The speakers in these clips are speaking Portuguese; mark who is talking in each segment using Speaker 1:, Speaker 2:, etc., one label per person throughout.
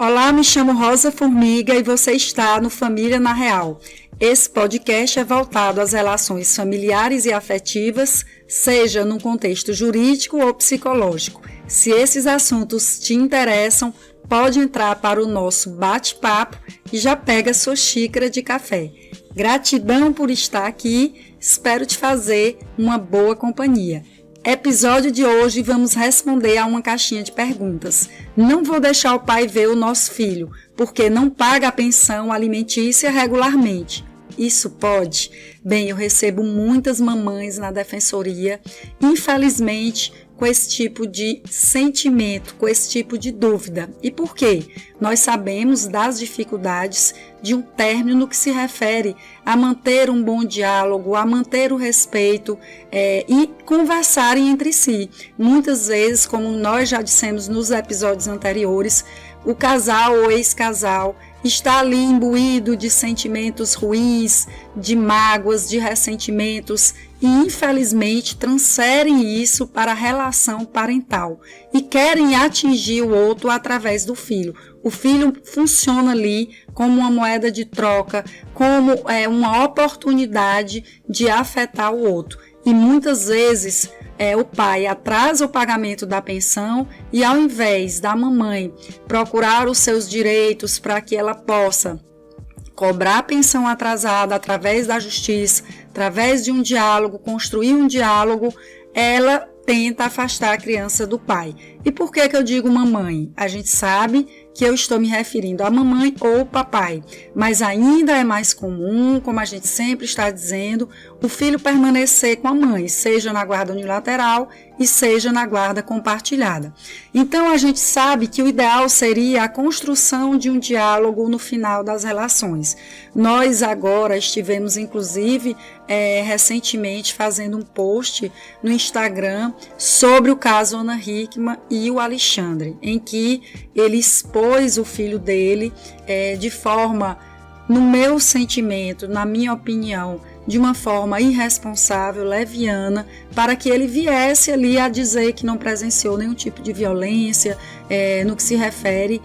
Speaker 1: Olá, me chamo Rosa Formiga e você está no Família na Real. Esse podcast é voltado às relações familiares e afetivas, seja num contexto jurídico ou psicológico. Se esses assuntos te interessam, pode entrar para o nosso bate-papo e já pega sua xícara de café. Gratidão por estar aqui, espero te fazer uma boa companhia. Episódio de hoje vamos responder a uma caixinha de perguntas. Não vou deixar o pai ver o nosso filho, porque não paga a pensão alimentícia regularmente. Isso pode? Bem, eu recebo muitas mamães na defensoria, infelizmente, com esse tipo de sentimento, com esse tipo de dúvida. E por quê? Nós sabemos das dificuldades de um término no que se refere a manter um bom diálogo, a manter o respeito e conversarem entre si. Muitas vezes, como nós já dissemos nos episódios anteriores, o casal ou ex-casal está ali imbuído de sentimentos ruins, de mágoas, de ressentimentos e, infelizmente, transferem isso para a relação parental e querem atingir o outro através do filho. O filho funciona ali como uma moeda de troca, como uma oportunidade de afetar o outro. E muitas vezes o pai atrasa o pagamento da pensão e, ao invés da mamãe procurar os seus direitos para que ela possa cobrar a pensão atrasada através da justiça, através de um diálogo, construir um diálogo, ela tenta afastar a criança do pai. E por que eu digo mamãe? A gente sabe que eu estou me referindo a mamãe ou papai, mas ainda é mais comum, como a gente sempre está dizendo, o filho permanecer com a mãe, seja na guarda unilateral e seja na guarda compartilhada. Então a gente sabe que o ideal seria a construção de um diálogo no final das relações. Nós agora estivemos inclusive recentemente fazendo um post no Instagram sobre o caso Ana Hickman e o Alexandre, em que ele expôs o filho dele de forma, no meu sentimento, na minha opinião, de uma forma irresponsável, leviana, para que ele viesse ali a dizer que não presenciou nenhum tipo de violência no que se refere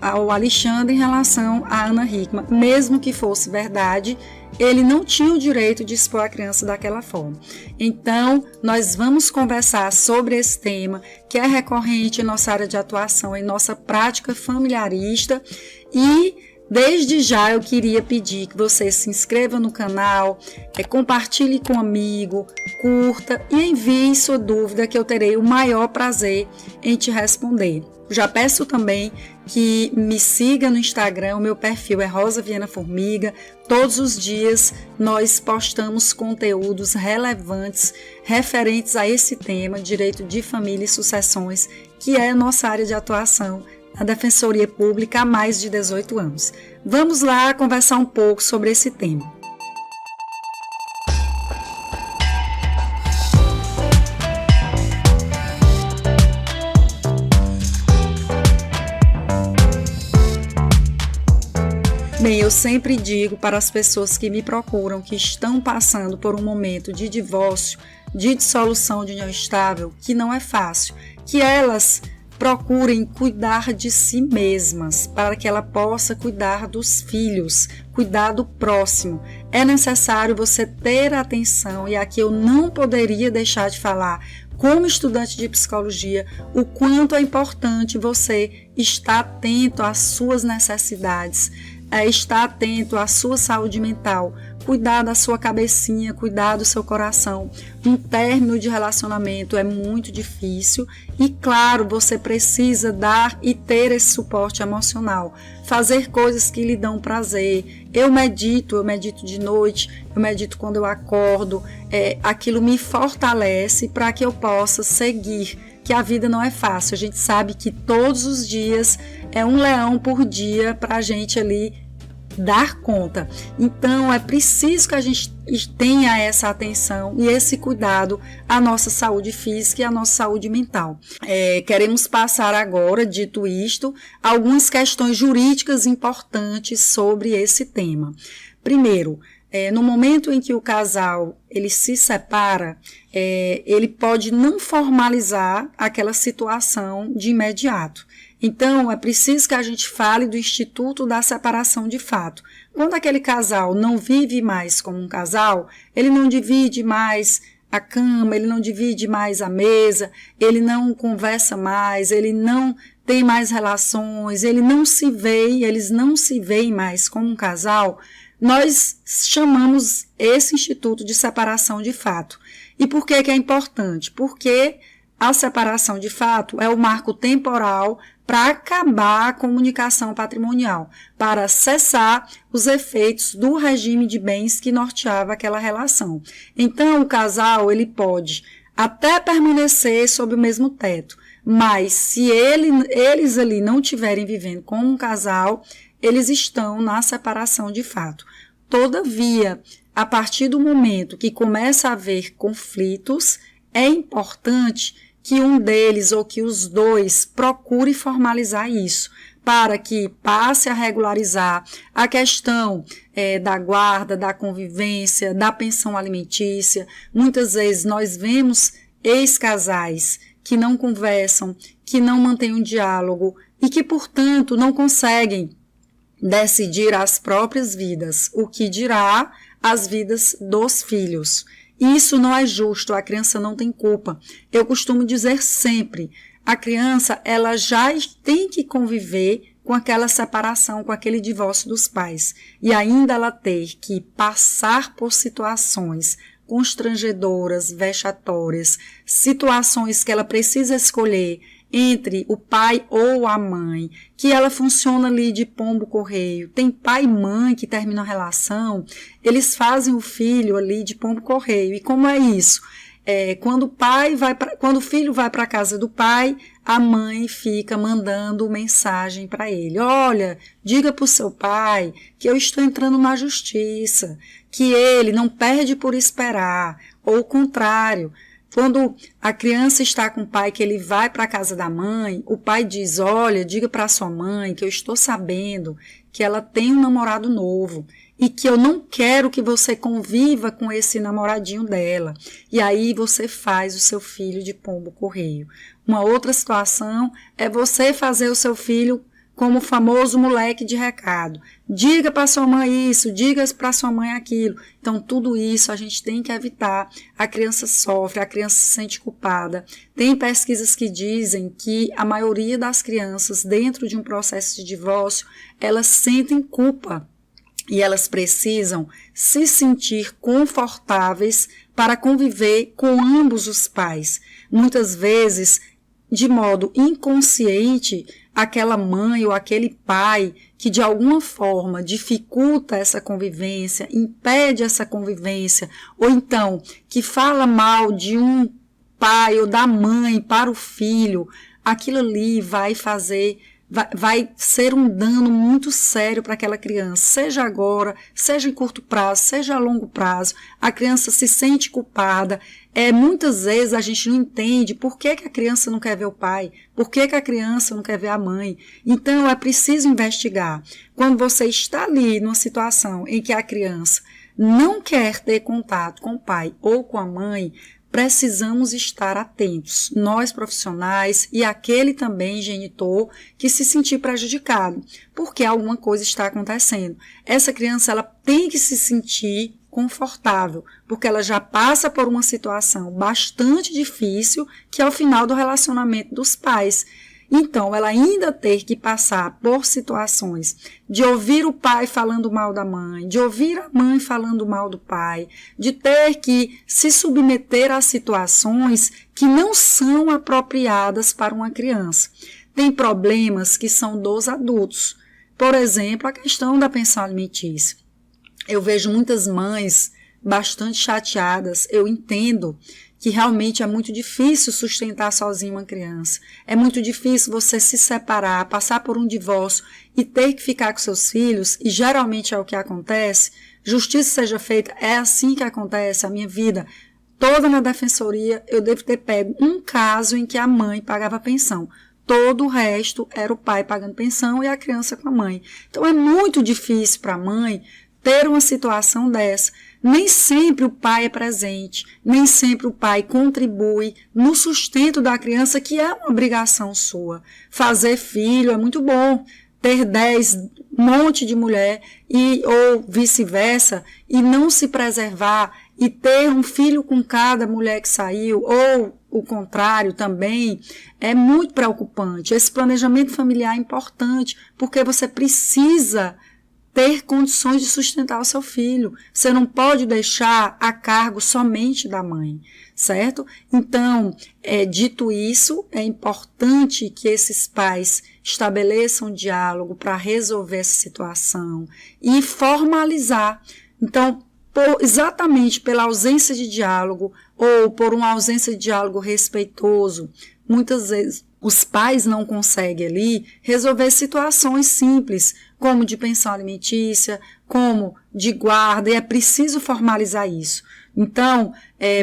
Speaker 1: ao Alexandre em relação à Ana Hickman. Mesmo que fosse verdade, ele não tinha o direito de expor a criança daquela forma. Então, nós vamos conversar sobre esse tema, que é recorrente em nossa área de atuação, em nossa prática familiarista, e desde já eu queria pedir que você se inscreva no canal, compartilhe com um amigo, curta e envie sua dúvida, que eu terei o maior prazer em te responder. Já peço também que me siga no Instagram, o meu perfil é Rosa Viana Formiga. Todos os dias nós postamos conteúdos relevantes referentes a esse tema, direito de família e sucessões, que é a nossa área de atuação na Defensoria Pública há mais de 18 anos. Vamos lá conversar um pouco sobre esse tema. Bem, eu sempre digo para as pessoas que me procuram, que estão passando por um momento de divórcio, de dissolução de união estável, que não é fácil, que elas procurem cuidar de si mesmas, para que ela possa cuidar dos filhos, cuidar do próximo. É necessário você ter atenção, e aqui eu não poderia deixar de falar, como estudante de psicologia, o quanto é importante você estar atento às suas necessidades, estar atento à sua saúde mental, cuidar da sua cabecinha, cuidar do seu coração. Um término de relacionamento é muito difícil e, claro, você precisa dar e ter esse suporte emocional, fazer coisas que lhe dão prazer. Eu medito de noite, eu medito quando eu acordo, aquilo me fortalece para que eu possa seguir, que a vida não é fácil. A gente sabe que todos os dias é um leão por dia para a gente ali dar conta. Então, é preciso que a gente tenha essa atenção e esse cuidado à nossa saúde física e à nossa saúde mental. Queremos passar agora, dito isto, algumas questões jurídicas importantes sobre esse tema. Primeiro, no momento em que o casal ele se separa, ele pode não formalizar aquela situação de imediato. Então, é preciso que a gente fale do Instituto da Separação de Fato. Quando aquele casal não vive mais como um casal, ele não divide mais a cama, ele não divide mais a mesa, ele não conversa mais, ele não tem mais relações, eles não se veem mais como um casal, nós chamamos esse instituto de separação de fato. E por que é importante? Porque a separação de fato é o marco temporal para acabar a comunicação patrimonial, para cessar os efeitos do regime de bens que norteava aquela relação. Então, o casal ele pode até permanecer sob o mesmo teto, mas se eles ali não estiverem vivendo como um casal, eles estão na separação de fato. Todavia, a partir do momento que começa a haver conflitos, é importante que um deles ou que os dois procure formalizar isso, para que passe a regularizar a questão da guarda, da convivência, da pensão alimentícia. Muitas vezes nós vemos ex-casais que não conversam, que não mantêm um diálogo e que, portanto, não conseguem decidir as próprias vidas, o que dirá as vidas dos filhos. Isso não é justo, a criança não tem culpa. Eu costumo dizer sempre, a criança ela já tem que conviver com aquela separação, com aquele divórcio dos pais. E ainda ela ter que passar por situações constrangedoras, vexatórias, situações que ela precisa escolher entre o pai ou a mãe, que ela funciona ali de pombo-correio. Tem pai e mãe que terminam a relação, eles fazem o filho ali de pombo-correio. E como é isso? Quando o filho vai para a casa do pai, a mãe fica mandando mensagem para ele. Olha, diga para o seu pai que eu estou entrando na justiça, que ele não perde por esperar, ou o contrário. Quando a criança está com o pai, que ele vai para a casa da mãe, o pai diz, olha, diga para sua mãe que eu estou sabendo que ela tem um namorado novo e que eu não quero que você conviva com esse namoradinho dela. E aí você faz o seu filho de pombo-correio. Uma outra situação é você fazer o seu filho como o famoso moleque de recado. Diga para sua mãe isso, diga para sua mãe aquilo. Então, tudo isso a gente tem que evitar. A criança sofre, a criança se sente culpada. Tem pesquisas que dizem que a maioria das crianças, dentro de um processo de divórcio, elas sentem culpa. E elas precisam se sentir confortáveis para conviver com ambos os pais. Muitas vezes, de modo inconsciente, aquela mãe ou aquele pai que de alguma forma dificulta essa convivência, impede essa convivência, ou então que fala mal de um pai ou da mãe para o filho, aquilo ali vai ser um dano muito sério para aquela criança, seja agora, seja em curto prazo, seja a longo prazo. A criança se sente culpada. Muitas vezes a gente não entende por que a criança não quer ver o pai, por que a criança não quer ver a mãe. Então é preciso investigar. Quando você está ali numa situação em que a criança não quer ter contato com o pai ou com a mãe, precisamos estar atentos, nós profissionais e aquele também genitor que se sentir prejudicado, porque alguma coisa está acontecendo. Essa criança ela tem que se sentir confortável, porque ela já passa por uma situação bastante difícil, que é o final do relacionamento dos pais. Então, ela ainda ter que passar por situações de ouvir o pai falando mal da mãe, de ouvir a mãe falando mal do pai, de ter que se submeter a situações que não são apropriadas para uma criança. Tem problemas que são dos adultos. Por exemplo, a questão da pensão alimentícia. Eu vejo muitas mães bastante chateadas, eu entendo que realmente é muito difícil sustentar sozinho uma criança. É muito difícil você se separar, passar por um divórcio e ter que ficar com seus filhos, e geralmente é o que acontece. Justiça seja feita, é assim que acontece. A minha vida toda na defensoria, eu devo ter pego um caso em que a mãe pagava pensão. Todo o resto era o pai pagando pensão e a criança com a mãe. Então é muito difícil para a mãe ter uma situação dessa. Nem sempre o pai é presente, nem sempre o pai contribui no sustento da criança, que é uma obrigação sua. Fazer filho é muito bom, ter 10, um monte de mulher, ou vice-versa, e não se preservar, e ter um filho com cada mulher que saiu, ou o contrário também, é muito preocupante. Esse planejamento familiar é importante, porque você precisa ter condições de sustentar o seu filho. Você não pode deixar a cargo somente da mãe, certo? Então, dito isso, é importante que esses pais estabeleçam um diálogo para resolver essa situação e formalizar. Então, exatamente pela ausência de diálogo ou por uma ausência de diálogo respeitoso, muitas vezes os pais não conseguem ali resolver situações simples, como de pensão alimentícia, como de guarda, e é preciso formalizar isso. Então,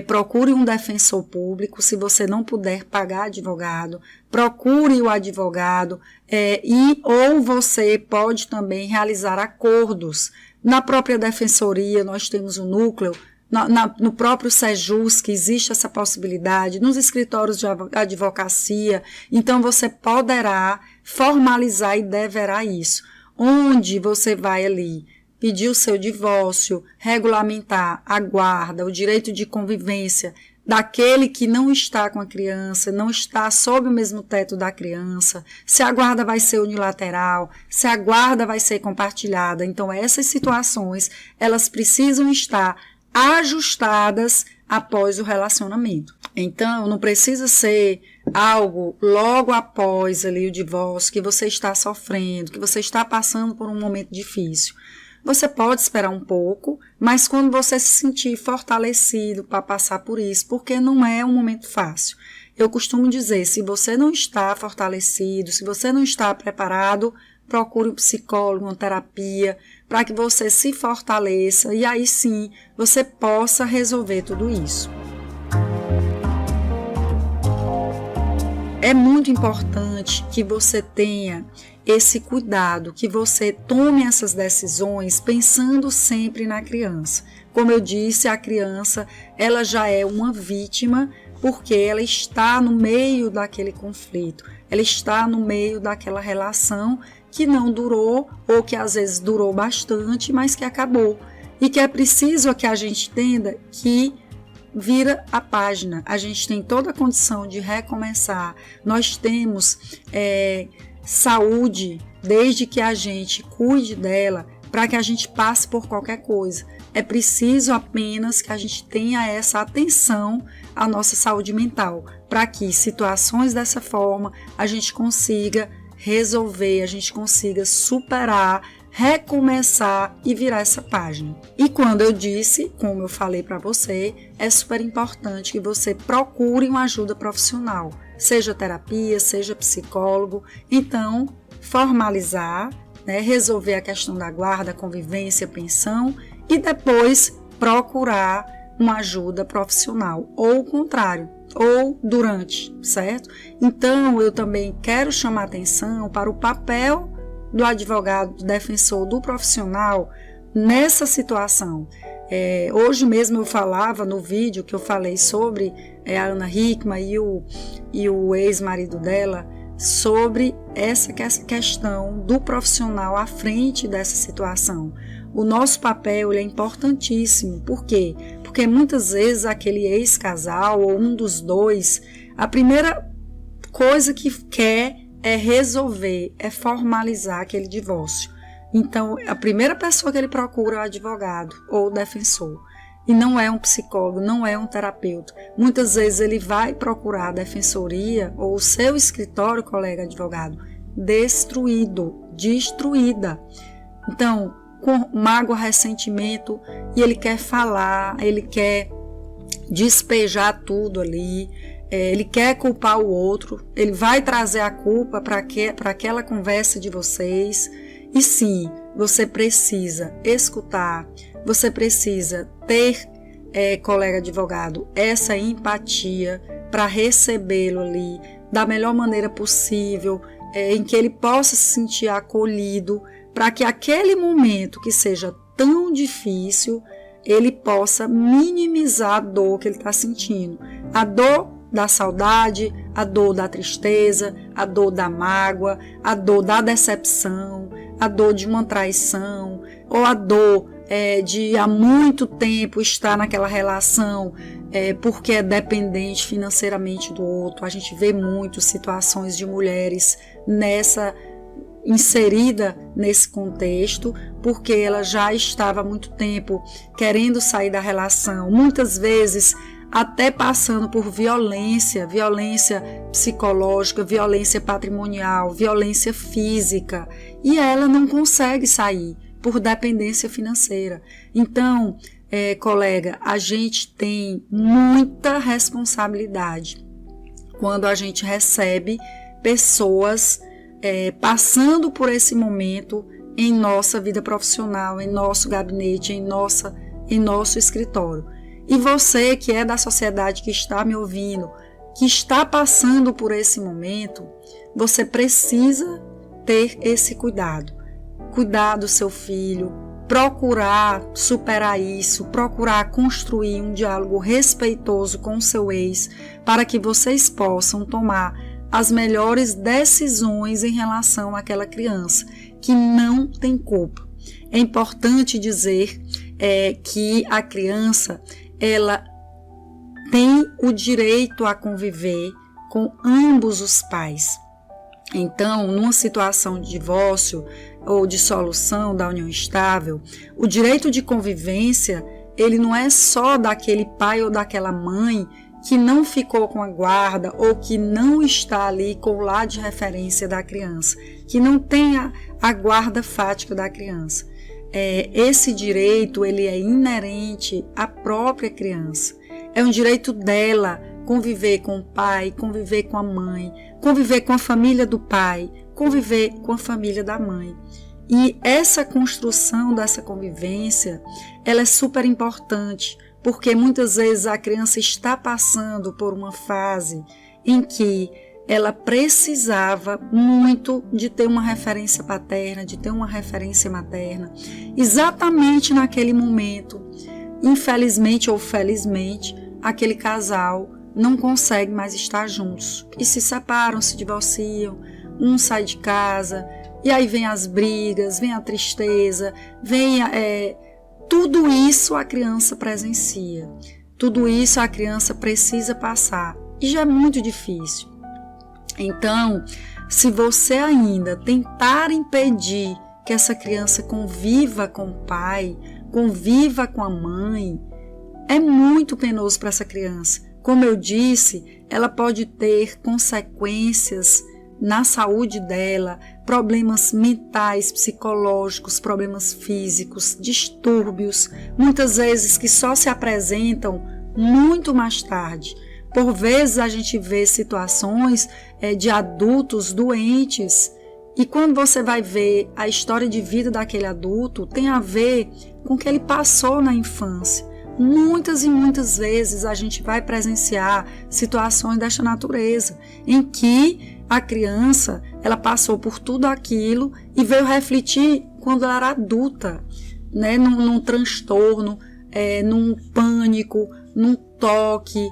Speaker 1: procure um defensor público, se você não puder pagar advogado, procure o advogado, ou você pode também realizar acordos. Na própria defensoria, nós temos um núcleo, no próprio Sejus, que existe essa possibilidade, nos escritórios de advocacia, então você poderá formalizar e deverá isso, onde você vai ali pedir o seu divórcio, regulamentar a guarda, o direito de convivência daquele que não está com a criança, não está sob o mesmo teto da criança, se a guarda vai ser unilateral, se a guarda vai ser compartilhada. Então, essas situações, elas precisam estar ajustadas após o relacionamento. Então, não precisa ser algo logo após ali o divórcio, que você está sofrendo, que você está passando por um momento difícil. Você pode esperar um pouco, mas quando você se sentir fortalecido para passar por isso, porque não é um momento fácil. Eu costumo dizer, se você não está fortalecido, se você não está preparado, procure um psicólogo, uma terapia, para que você se fortaleça e aí sim você possa resolver tudo isso. É muito importante que você tenha esse cuidado, que você tome essas decisões pensando sempre na criança. Como eu disse, a criança ela já é uma vítima porque ela está no meio daquele conflito, ela está no meio daquela relação que não durou ou que às vezes durou bastante, mas que acabou. E que é preciso que a gente entenda que vira a página. A gente tem toda a condição de recomeçar. Nós temos saúde desde que a gente cuide dela para que a gente passe por qualquer coisa. É preciso apenas que a gente tenha essa atenção à nossa saúde mental para que situações dessa forma a gente consiga resolver, a gente consiga superar, recomeçar e virar essa página. E quando eu disse, como eu falei para você, é super importante que você procure uma ajuda profissional, seja terapia, seja psicólogo. Então, formalizar, resolver a questão da guarda, convivência, pensão e depois procurar uma ajuda profissional, ou o contrário, ou durante, certo? Então, eu também quero chamar atenção para o papel do advogado, do defensor, do profissional nessa situação. Hoje mesmo eu falava no vídeo que eu falei sobre a Ana Hickman e o ex-marido dela, sobre essa questão do profissional à frente dessa situação. O nosso papel é importantíssimo. Por quê? Porque muitas vezes aquele ex-casal ou um dos dois, a primeira coisa que quer é resolver, é formalizar aquele divórcio. Então, a primeira pessoa que ele procura é o advogado ou o defensor. E não é um psicólogo, não é um terapeuta. Muitas vezes ele vai procurar a defensoria ou o seu escritório, colega advogado, destruída. Então, com mágoa, ressentimento, e ele quer falar, ele quer despejar tudo ali, ele quer culpar o outro, ele vai trazer a culpa para aquela conversa de vocês. E sim, você precisa escutar, você precisa ter, colega advogado, essa empatia para recebê-lo ali da melhor maneira possível, em que ele possa se sentir acolhido, para que aquele momento que seja tão difícil, ele possa minimizar a dor que ele está sentindo. A dor da saudade, a dor da tristeza, a dor da mágoa, a dor da decepção, a dor de uma traição, ou a dor de há muito tempo estar naquela relação porque é dependente financeiramente do outro. A gente vê muito situações de mulheres inserida nesse contexto, porque ela já estava há muito tempo querendo sair da relação, muitas vezes até passando por violência psicológica, violência patrimonial, violência física, e ela não consegue sair por dependência financeira. Então, colega, a gente tem muita responsabilidade quando a gente recebe pessoas passando por esse momento em nossa vida profissional, em nosso gabinete, em nosso escritório. E você que é da sociedade, que está me ouvindo, que está passando por esse momento, você precisa ter esse cuidado. Cuidar do seu filho, procurar superar isso, procurar construir um diálogo respeitoso com o seu ex, para que vocês possam tomar as melhores decisões em relação àquela criança, que não tem culpa. É importante dizer que a criança, ela tem o direito a conviver com ambos os pais. Então, numa situação de divórcio ou dissolução da união estável, o direito de convivência, ele não é só daquele pai ou daquela mãe que não ficou com a guarda ou que não está ali com o lar de referência da criança, que não tem a guarda fática da criança. Esse direito, ele é inerente à própria criança. É um direito dela conviver com o pai, conviver com a mãe, conviver com a família do pai, conviver com a família da mãe. E essa construção dessa convivência, ela é super importante, porque muitas vezes a criança está passando por uma fase em que ela precisava muito de ter uma referência paterna, de ter uma referência materna, exatamente naquele momento. Infelizmente ou felizmente, aquele casal não consegue mais estar juntos e se separam, se divorciam, um sai de casa e aí vem as brigas, vem a tristeza, vem tudo isso a criança presencia, tudo isso a criança precisa passar e já é muito difícil. Então, se você ainda tentar impedir que essa criança conviva com o pai, conviva com a mãe, é muito penoso para essa criança. Como eu disse, ela pode ter consequências na saúde dela, problemas mentais, psicológicos, problemas físicos, distúrbios, muitas vezes que só se apresentam muito mais tarde. Por vezes a gente vê situações de adultos doentes e quando você vai ver a história de vida daquele adulto, tem a ver com o que ele passou na infância. Muitas e muitas vezes a gente vai presenciar situações desta natureza, em que a criança ela passou por tudo aquilo e veio refletir quando ela era adulta, né? Num transtorno, num pânico, num toque,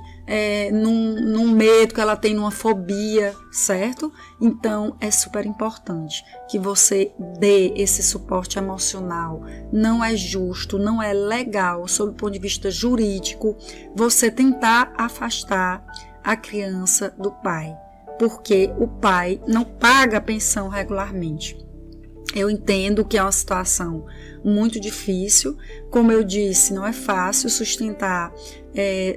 Speaker 1: num medo que ela tem, numa fobia, certo? Então é super importante que você dê esse suporte emocional. Não é justo, não é legal, sob o ponto de vista jurídico, você tentar afastar a criança do pai, porque o pai não paga a pensão regularmente. Eu entendo que é uma situação muito difícil, como eu disse, não é fácil sustentar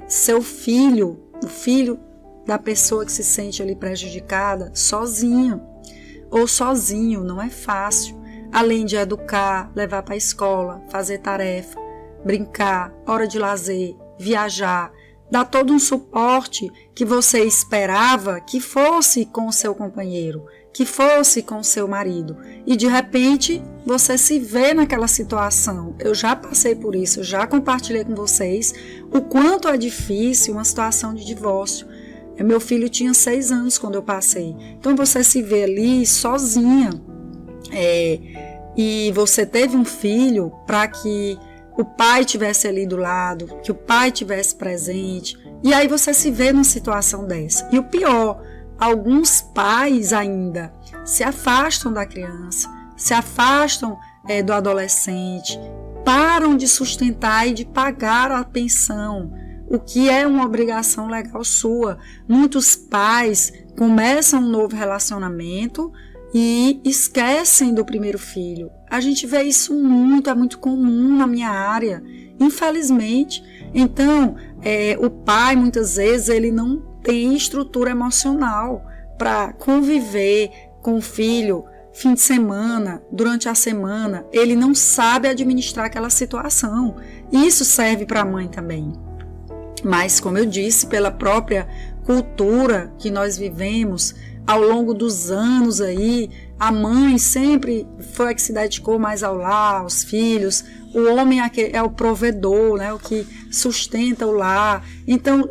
Speaker 1: seu filho, o filho da pessoa que se sente ali prejudicada, sozinho ou sozinho, não é fácil. Além de educar, levar para a escola, fazer tarefa, brincar, hora de lazer, viajar, dar todo um suporte que você esperava que fosse com o seu companheiro, que fosse com o seu marido. E de repente você se vê naquela situação. Eu já passei por isso, eu já compartilhei com vocês o quanto é difícil uma situação de divórcio. Meu filho tinha 6 anos quando eu passei. Então você se vê ali sozinha. e você teve um filho para que o pai estivesse ali do lado, que o pai estivesse presente, e aí você se vê numa situação dessa. E o pior, alguns pais ainda se afastam da criança, se afastam do adolescente, param de sustentar e de pagar a pensão, o que é uma obrigação legal sua. Muitos pais começam um novo relacionamento e esquecem do primeiro filho. A gente vê isso muito, é muito comum na minha área, infelizmente. Então, o pai, muitas vezes, ele não tem estrutura emocional para conviver com o filho fim de semana, durante a semana. Ele não sabe administrar aquela situação. Isso serve para a mãe também. Mas, como eu disse, pela própria cultura que nós vivemos, ao longo dos anos aí, a mãe sempre foi a que se dedicou mais ao lar, aos filhos. O homem é o provedor, né, o que sustenta o lar. Então,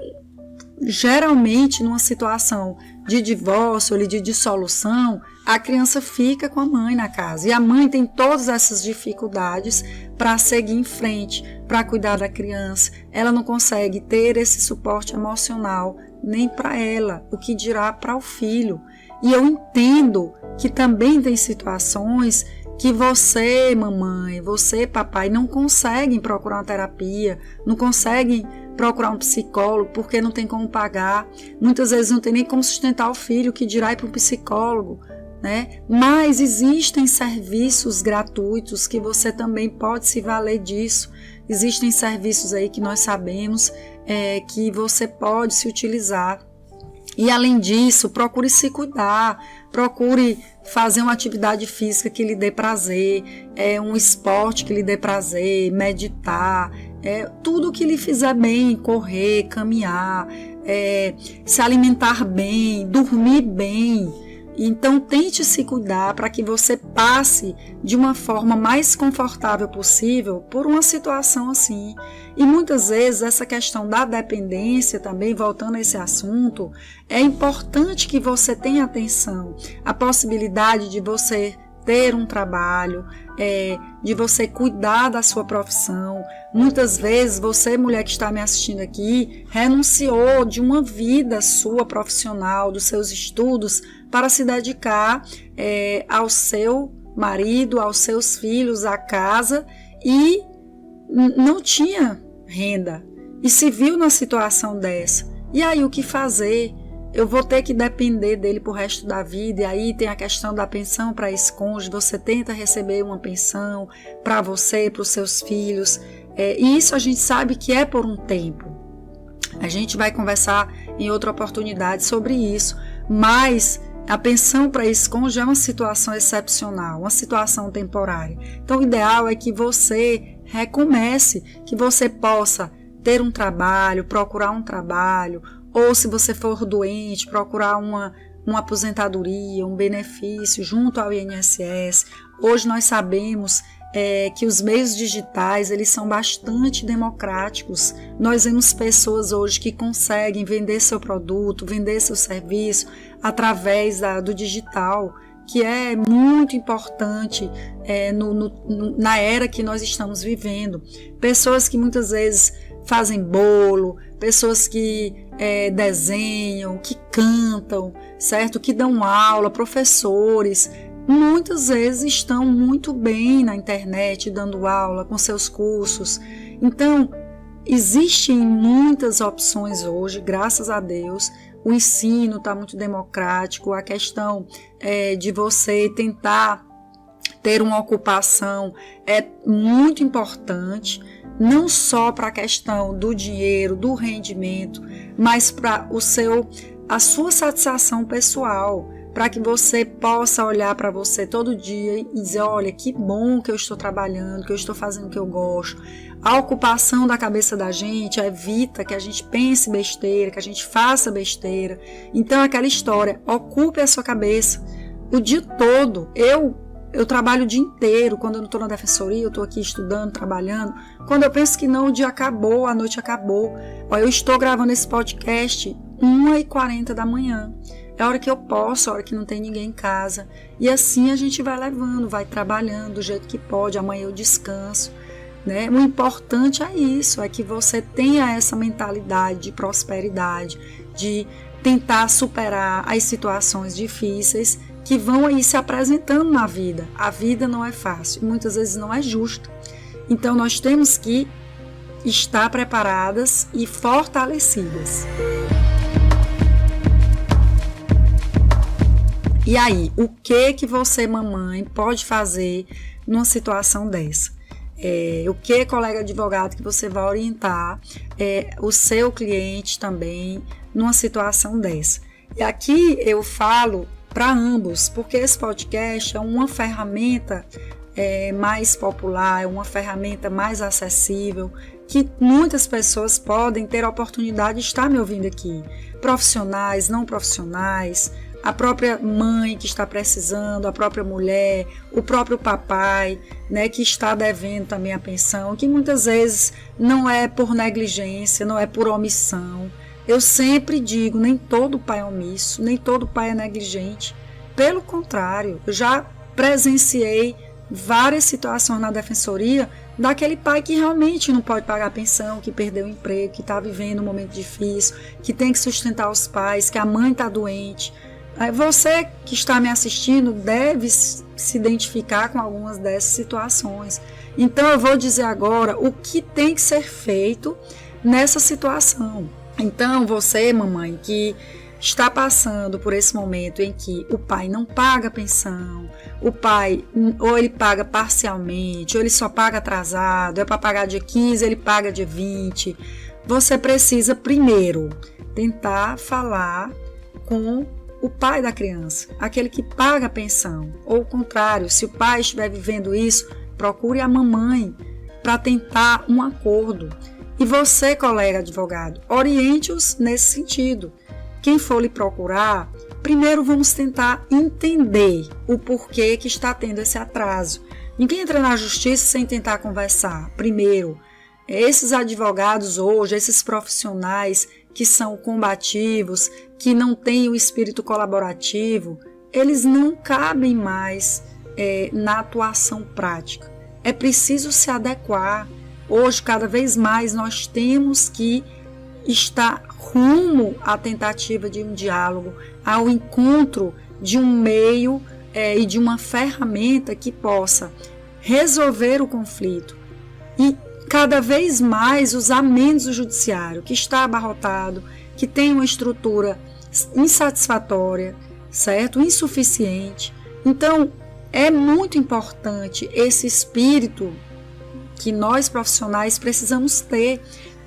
Speaker 1: geralmente, numa situação de divórcio ou de dissolução, a criança fica com a mãe na casa. E a mãe tem todas essas dificuldades para seguir em frente, para cuidar da criança. Ela não consegue ter esse suporte emocional nem para ela, o que dirá para o filho. E eu entendo que também tem situações que você, mamãe, você, papai, não conseguem procurar uma terapia, não conseguem procurar um psicólogo porque não tem como pagar. Muitas vezes não tem nem como sustentar o filho, que dirá ir para um psicólogo, né? Mas existem serviços gratuitos que você também pode se valer disso. Existem serviços aí que nós sabemos que você pode se utilizar. E além disso, procure se cuidar, procure fazer uma atividade física que lhe dê prazer, um esporte que lhe dê prazer, meditar, tudo que lhe fizer bem, correr, caminhar, se alimentar bem, dormir bem. Então tente se cuidar para que você passe de uma forma mais confortável possível por uma situação assim. E muitas vezes essa questão da dependência também, voltando a esse assunto, é importante que você tenha atenção. A possibilidade de você ter um trabalho, de você cuidar da sua profissão. Muitas vezes você, mulher que está me assistindo aqui, renunciou de uma vida sua profissional, dos seus estudos, para se dedicar ao seu marido, aos seus filhos, à casa, e não tinha renda. E se viu numa situação dessa. E aí o que fazer? Eu vou ter que depender dele pro resto da vida. E aí tem a questão da pensão para esse cônjuge. Você tenta receber uma pensão para você, para os seus filhos. E isso a gente sabe que é por um tempo. A gente vai conversar em outra oportunidade sobre isso. Mas a pensão para esse cônjuge é uma situação excepcional, uma situação temporária. Então o ideal é que você recomece, que você possa ter um trabalho, procurar um trabalho, ou se você for doente, procurar uma aposentadoria, um benefício junto ao INSS. Hoje nós sabemos que os meios digitais eles são bastante democráticos. Nós vemos pessoas hoje que conseguem vender seu produto, vender seu serviço através do digital, que é muito importante na era que nós estamos vivendo. Pessoas que muitas vezes fazem bolo, pessoas que desenham, que cantam, certo? Que dão aula, professores, muitas vezes estão muito bem na internet, dando aula com seus cursos. Então, existem muitas opções hoje, graças a Deus. O ensino está muito democrático, a questão de você tentar ter uma ocupação é muito importante, não só para a questão do dinheiro, do rendimento, mas para a sua satisfação pessoal, para que você possa olhar para você todo dia e dizer, olha, que bom que eu estou trabalhando, que eu estou fazendo o que eu gosto. A ocupação da cabeça da gente evita que a gente pense besteira, que a gente faça besteira. Então, aquela história, ocupe a sua cabeça o dia todo. Eu trabalho o dia inteiro. Quando eu não estou na defensoria, eu estou aqui estudando, trabalhando. Quando eu penso que não, o dia acabou, a noite acabou. Eu estou gravando esse podcast 1h40 da manhã. é a hora que eu posso, é a hora que não tem ninguém em casa. E assim a gente vai levando, vai trabalhando do jeito que pode, amanhã eu descanso, né? O importante é isso, é que você tenha essa mentalidade de prosperidade, de tentar superar as situações difíceis que vão aí se apresentando na vida. A vida não é fácil, muitas vezes não é justa. Então nós temos que estar preparadas e fortalecidas. E aí, o que você, mamãe, pode fazer numa situação dessa? O que, colega advogado, que você vai orientar o seu cliente também numa situação dessa? E aqui eu falo para ambos, porque esse podcast é uma ferramenta mais popular, é uma ferramenta mais acessível, que muitas pessoas podem ter a oportunidade de estar me ouvindo aqui. Profissionais, não profissionais, a própria mãe que está precisando, a própria mulher, o próprio papai, né, que está devendo também a pensão, que muitas vezes não é por negligência, não é por omissão. Eu sempre digo, nem todo pai é omisso, nem todo pai é negligente. Pelo contrário, eu já presenciei várias situações na defensoria daquele pai que realmente não pode pagar a pensão, que perdeu o emprego, que está vivendo um momento difícil, que tem que sustentar os pais, que a mãe está doente. Você que está me assistindo deve se identificar com algumas dessas situações. Então eu vou dizer agora o que tem que ser feito nessa situação. Então você, mamãe, que está passando por esse momento em que o pai não paga a pensão, o pai ou ele paga parcialmente, ou ele só paga atrasado, é para pagar dia 15, ele paga dia 20, você precisa primeiro tentar falar com o pai da criança, aquele que paga a pensão, ou o contrário, se o pai estiver vivendo isso, procure a mamãe para tentar um acordo. E você, colega advogado, oriente-os nesse sentido. Quem for lhe procurar, primeiro vamos tentar entender o porquê que está tendo esse atraso. Ninguém entra na justiça sem tentar conversar. Primeiro, esses advogados hoje, esses profissionais que são combativos, que não têm o espírito colaborativo, eles não cabem mais na atuação prática. É preciso se adequar. Hoje, cada vez mais, nós temos que estar rumo à tentativa de um diálogo, ao encontro de um meio e de uma ferramenta que possa resolver o conflito e cada vez mais usar menos o judiciário, que está abarrotado, que tem uma estrutura insatisfatória, certo? Insuficiente. Então, é muito importante esse espírito que nós profissionais precisamos ter,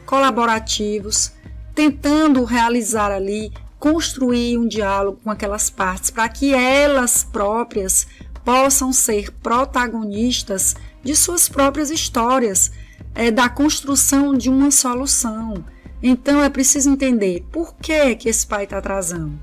Speaker 1: colaborativos, tentando realizar ali, construir um diálogo com aquelas partes, para que elas próprias possam ser protagonistas de suas próprias histórias, da construção de uma solução. Então é preciso entender por que esse pai está atrasando.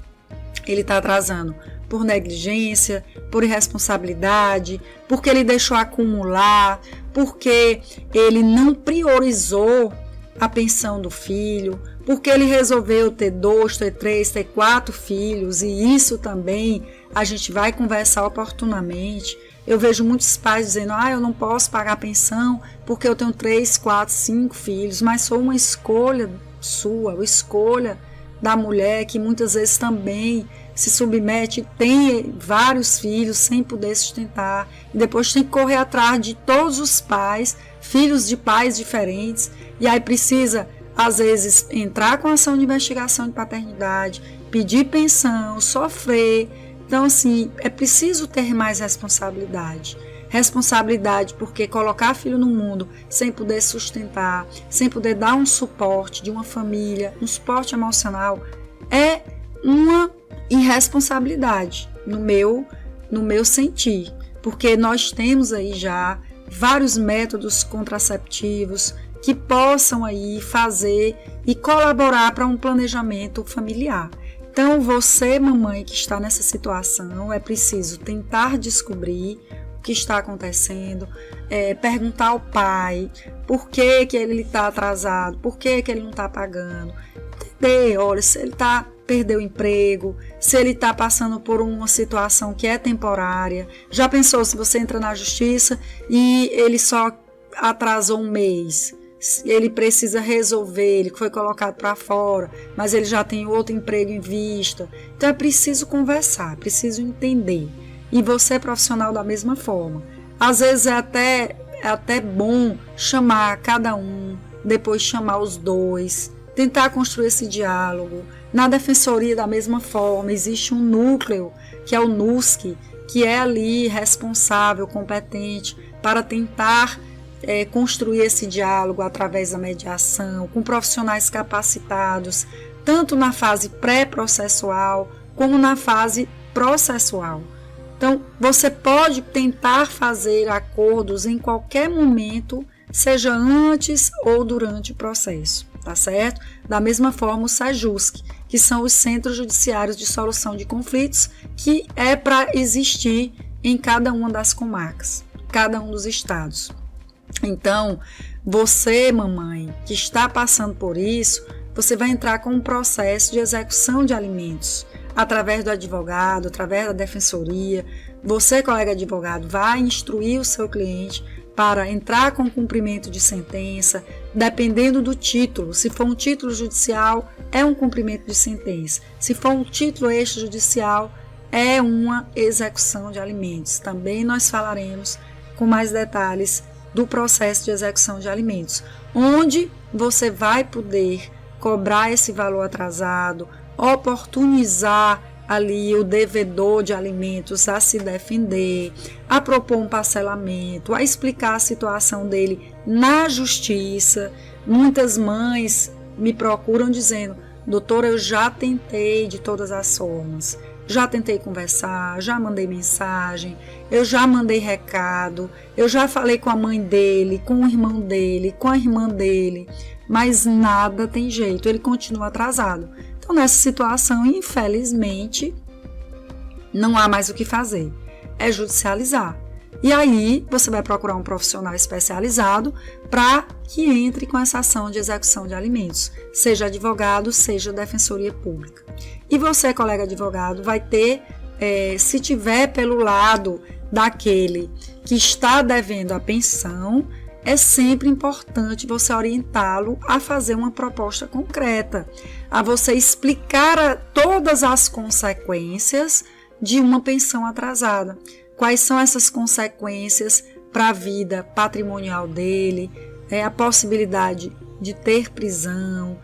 Speaker 1: Ele está atrasando por negligência, por irresponsabilidade, porque ele deixou acumular, porque ele não priorizou a pensão do filho, porque ele resolveu ter 2, ter 3, ter 4 filhos, e isso também a gente vai conversar oportunamente. Eu vejo muitos pais dizendo, eu não posso pagar a pensão porque eu tenho 3, 4, 5 filhos, mas foi uma escolha sua, uma escolha da mulher que muitas vezes também se submete, tem vários filhos sem poder sustentar, e depois tem que correr atrás de todos os pais, filhos de pais diferentes, e aí precisa, às vezes, entrar com ação de investigação de paternidade, pedir pensão, sofrer. Então, assim, é preciso ter mais responsabilidade. Responsabilidade porque colocar filho no mundo sem poder sustentar, sem poder dar um suporte de uma família, um suporte emocional, é uma irresponsabilidade no meu sentir. Porque nós temos aí já vários métodos contraceptivos que possam aí fazer e colaborar para um planejamento familiar. Então, você, mamãe, que está nessa situação, é preciso tentar descobrir o que está acontecendo, perguntar ao pai por que ele está atrasado, por que ele não está pagando, entender, olha, se ele está perdeu o emprego, se ele está passando por uma situação que é temporária. Já pensou se você entra na justiça e ele só atrasou um mês? Ele precisa resolver, ele foi colocado para fora, mas ele já tem outro emprego em vista. Então é preciso conversar, preciso entender. E você, profissional, da mesma forma. Às vezes é até bom chamar cada um, depois chamar os dois, tentar construir esse diálogo. Na defensoria, da mesma forma, existe um núcleo, que é o NUSC, que é ali responsável, competente, para tentar construir esse diálogo através da mediação, com profissionais capacitados, tanto na fase pré-processual, como na fase processual. Então, você pode tentar fazer acordos em qualquer momento, seja antes ou durante o processo, tá certo? Da mesma forma, o SEJUSC, que são os Centros Judiciários de Solução de Conflitos, que é para existir em cada uma das comarcas, cada um dos estados. Então, você, mamãe, que está passando por isso, você vai entrar com um processo de execução de alimentos, através do advogado, através da defensoria. Você, colega advogado, vai instruir o seu cliente para entrar com cumprimento de sentença, dependendo do título. Se for um título judicial, é um cumprimento de sentença. Se for um título extrajudicial, é uma execução de alimentos. Também nós falaremos com mais detalhes do processo de execução de alimentos, onde você vai poder cobrar esse valor atrasado, oportunizar ali o devedor de alimentos a se defender, a propor um parcelamento, a explicar a situação dele na justiça. Muitas mães me procuram dizendo: doutora, eu já tentei de todas as formas, já tentei conversar, já mandei mensagem, eu já mandei recado, eu já falei com a mãe dele, com o irmão dele, com a irmã dele, mas nada tem jeito, ele continua atrasado. Então, nessa situação, infelizmente, não há mais o que fazer, é judicializar. E aí, você vai procurar um profissional especializado para que entre com essa ação de execução de alimentos, seja advogado, seja defensoria pública. E você, colega advogado, vai ter, se tiver pelo lado daquele que está devendo a pensão, é sempre importante você orientá-lo a fazer uma proposta concreta, a você explicar todas as consequências de uma pensão atrasada. Quais são essas consequências para a vida patrimonial dele, a possibilidade de ter prisão,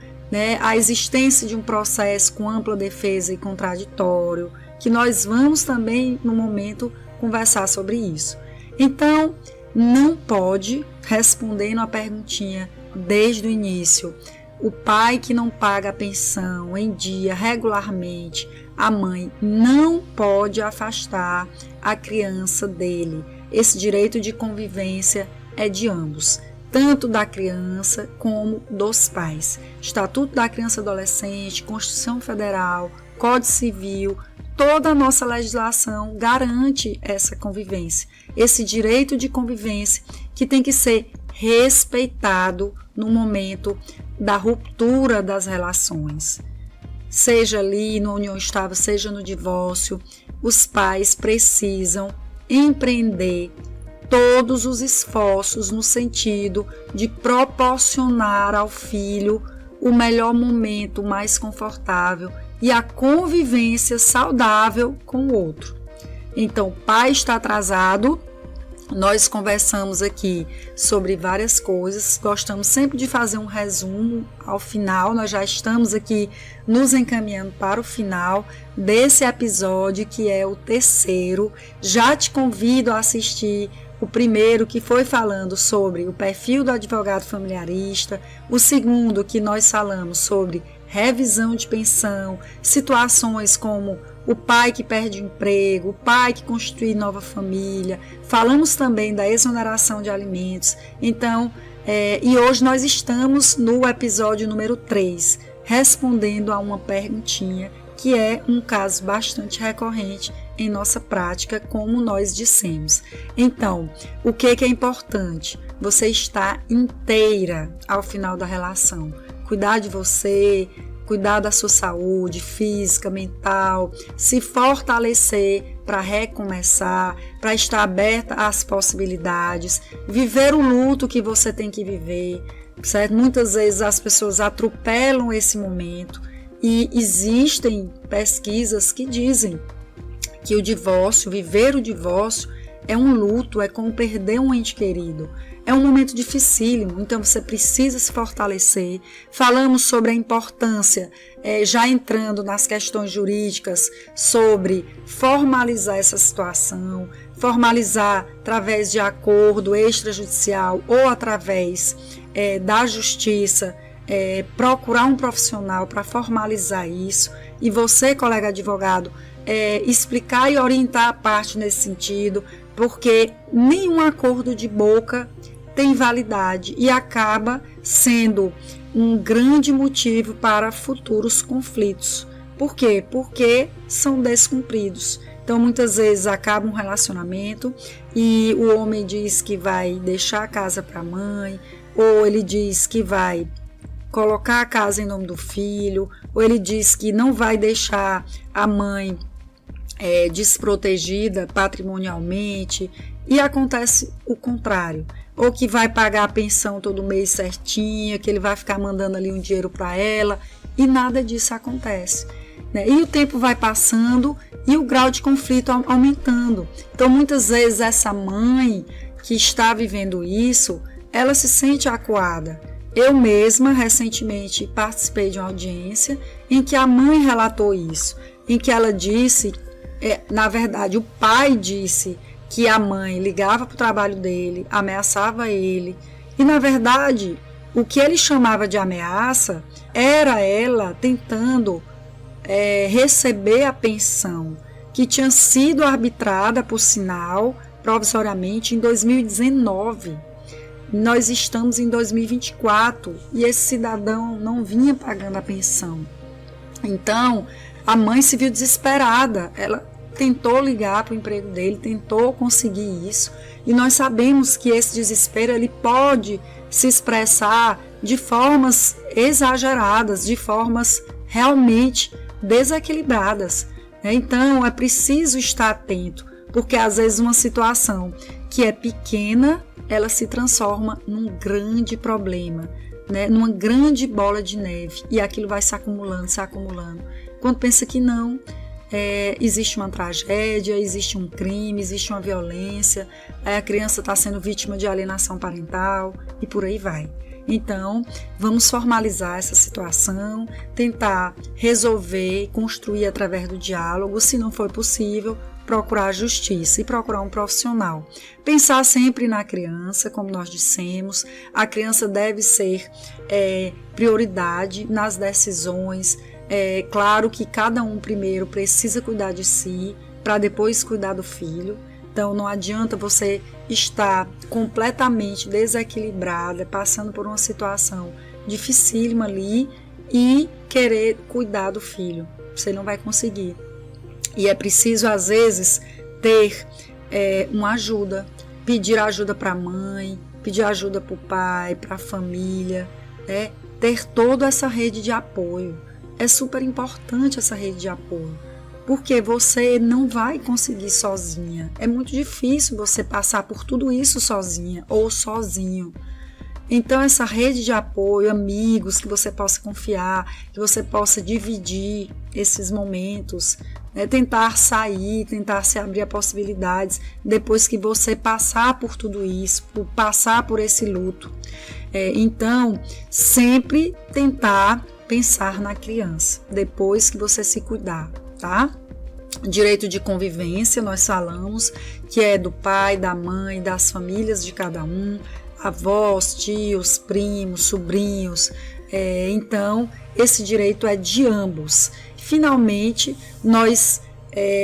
Speaker 1: a existência de um processo com ampla defesa e contraditório, que nós vamos também, no momento, conversar sobre isso. Então, não pode, respondendo a perguntinha desde o início, o pai que não paga a pensão em dia regularmente, a mãe não pode afastar a criança dele. Esse direito de convivência é de ambos, tanto da criança como dos pais. Estatuto da Criança e Adolescente, Constituição Federal, Código Civil, toda a nossa legislação garante essa convivência, esse direito de convivência que tem que ser respeitado no momento da ruptura das relações. Seja ali na união estável, seja no divórcio, os pais precisam empreender todos os esforços no sentido de proporcionar ao filho o melhor momento, mais confortável e a convivência saudável com o outro. Então, o pai está atrasado, nós conversamos aqui sobre várias coisas, gostamos sempre de fazer um resumo ao final, nós já estamos aqui nos encaminhando para o final desse episódio, que é o terceiro. Já te convido a assistir o primeiro, que foi falando sobre o perfil do advogado familiarista, o segundo, que nós falamos sobre revisão de pensão, situações como o pai que perde o emprego, o pai que constitui nova família. Falamos também da exoneração de alimentos. Então, e hoje nós estamos no episódio número 3, respondendo a uma perguntinha que é um caso bastante recorrente em nossa prática, como nós dissemos. Então, o que é importante? Você estar inteira ao final da relação. Cuidar de você, cuidar da sua saúde física, mental, se fortalecer para recomeçar, para estar aberta às possibilidades, viver o luto que você tem que viver, certo? Muitas vezes as pessoas atropelam esse momento e existem pesquisas que dizem que o divórcio, viver o divórcio, é um luto, é como perder um ente querido. É um momento dificílimo, então você precisa se fortalecer. Falamos sobre a importância, já entrando nas questões jurídicas, sobre formalizar essa situação, formalizar através de acordo extrajudicial ou através da justiça, procurar um profissional para formalizar isso. E você, colega advogado, explicar e orientar a parte nesse sentido, porque nenhum acordo de boca tem validade e acaba sendo um grande motivo para futuros conflitos. Por quê? Porque são descumpridos. Então, muitas vezes acaba um relacionamento e o homem diz que vai deixar a casa para a mãe, ou ele diz que vai colocar a casa em nome do filho, ou ele diz que não vai deixar a mãe desprotegida patrimonialmente, e acontece o contrário, ou que vai pagar a pensão todo mês certinha, que ele vai ficar mandando ali um dinheiro para ela, e nada disso acontece, né? E o tempo vai passando e o grau de conflito aumentando. Então, muitas vezes essa mãe que está vivendo isso, ela se sente acuada. Eu mesma, recentemente, participei de uma audiência em que a mãe relatou isso, em que ela disse, na verdade, o pai disse que a mãe ligava para o trabalho dele, ameaçava ele, e, na verdade, o que ele chamava de ameaça era ela tentando receber a pensão, que tinha sido arbitrada, por sinal, provisoriamente, em 2019. Nós estamos em 2024 e esse cidadão não vinha pagando a pensão. Então, a mãe se viu desesperada, ela tentou ligar para o emprego dele, tentou conseguir isso, e nós sabemos que esse desespero ele pode se expressar de formas exageradas, de formas realmente desequilibradas, né? Então, é preciso estar atento, porque às vezes uma situação que é pequena, ela se transforma num grande problema, né? Numa grande bola de neve, e aquilo vai se acumulando, se acumulando. Quando pensa que não, existe uma tragédia, existe um crime, existe uma violência, a criança está sendo vítima de alienação parental e por aí vai. Então, vamos formalizar essa situação, tentar resolver, construir através do diálogo. Se não for possível, procurar a justiça e procurar um profissional. Pensar sempre na criança, como nós dissemos, a criança deve ser prioridade nas decisões. Claro que cada um primeiro precisa cuidar de si, para depois cuidar do filho. Então, não adianta você estar completamente desequilibrada, passando por uma situação dificílima ali e querer cuidar do filho. Você não vai conseguir. E é preciso, às vezes, ter uma ajuda, pedir ajuda para a mãe, pedir ajuda para o pai, para a família, né? Ter toda essa rede de apoio. É super importante essa rede de apoio, porque você não vai conseguir sozinha. É muito difícil você passar por tudo isso sozinha ou sozinho. Então, essa rede de apoio, amigos que você possa confiar, que você possa dividir esses momentos, né? Tentar sair, tentar se abrir a possibilidades depois que você passar por tudo isso, passar por esse luto. Então, sempre tentar pensar na criança, depois que você se cuidar, tá? Direito de convivência, nós falamos que é do pai, da mãe, das famílias de cada um, avós, tios, primos, sobrinhos. Então, esse direito é de ambos. Finalmente, nós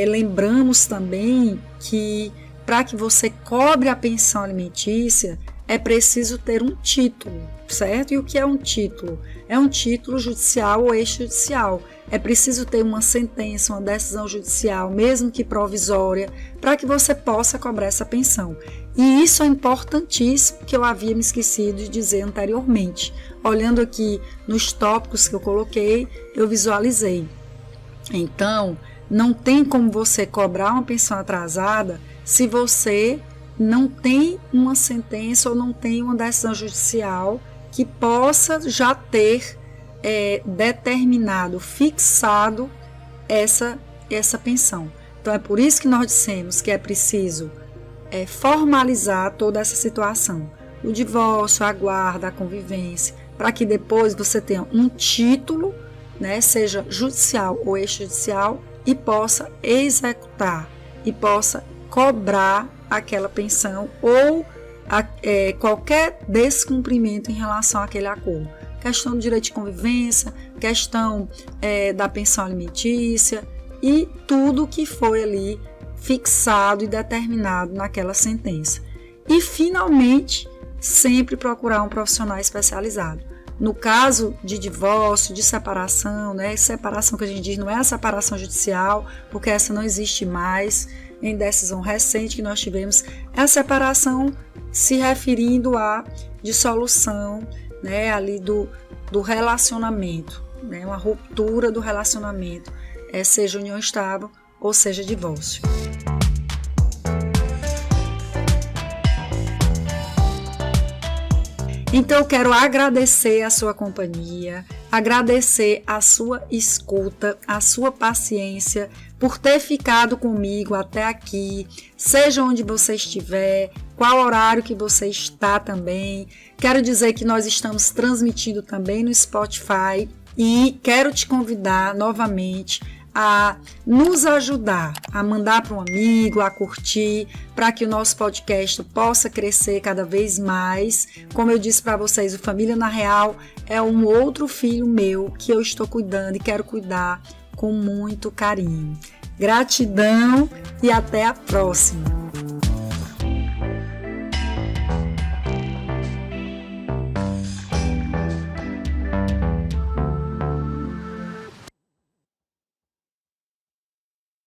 Speaker 1: lembramos também que para que você cobre a pensão alimentícia, é preciso ter um título, certo? E o que é um título? É um título judicial ou extrajudicial. É preciso ter uma sentença, uma decisão judicial, mesmo que provisória, para que você possa cobrar essa pensão. E isso é importantíssimo, que eu havia me esquecido de dizer anteriormente. Olhando aqui nos tópicos que eu coloquei, eu visualizei. Então, não tem como você cobrar uma pensão atrasada se você não tem uma sentença ou não tem uma decisão judicial que possa já ter determinado, fixado essa pensão. Então, é por isso que nós dissemos que é preciso formalizar toda essa situação. O divórcio, a guarda, a convivência, para que depois você tenha um título, né, seja judicial ou extrajudicial, e possa executar, e possa cobrar aquela pensão ou qualquer descumprimento em relação àquele acordo. Questão do direito de convivência, questão da pensão alimentícia e tudo que foi ali fixado e determinado naquela sentença. E, finalmente, sempre procurar um profissional especializado. No caso de divórcio, de separação, né? Separação que a gente diz não é a separação judicial, porque essa não existe mais. Em decisão recente que nós tivemos, é a separação se referindo à dissolução, né, ali do relacionamento, né, uma ruptura do relacionamento, seja união estável ou seja divórcio. Então, eu quero agradecer a sua companhia, agradecer a sua escuta, a sua paciência, por ter ficado comigo até aqui, seja onde você estiver, qual horário que você está também. Quero dizer que nós estamos transmitindo também no Spotify e quero te convidar novamente a nos ajudar, a mandar para um amigo, a curtir, para que o nosso podcast possa crescer cada vez mais. Como eu disse para vocês, o Família na Real é um outro filho meu que eu estou cuidando e quero cuidar com muito carinho. Gratidão e até a próxima!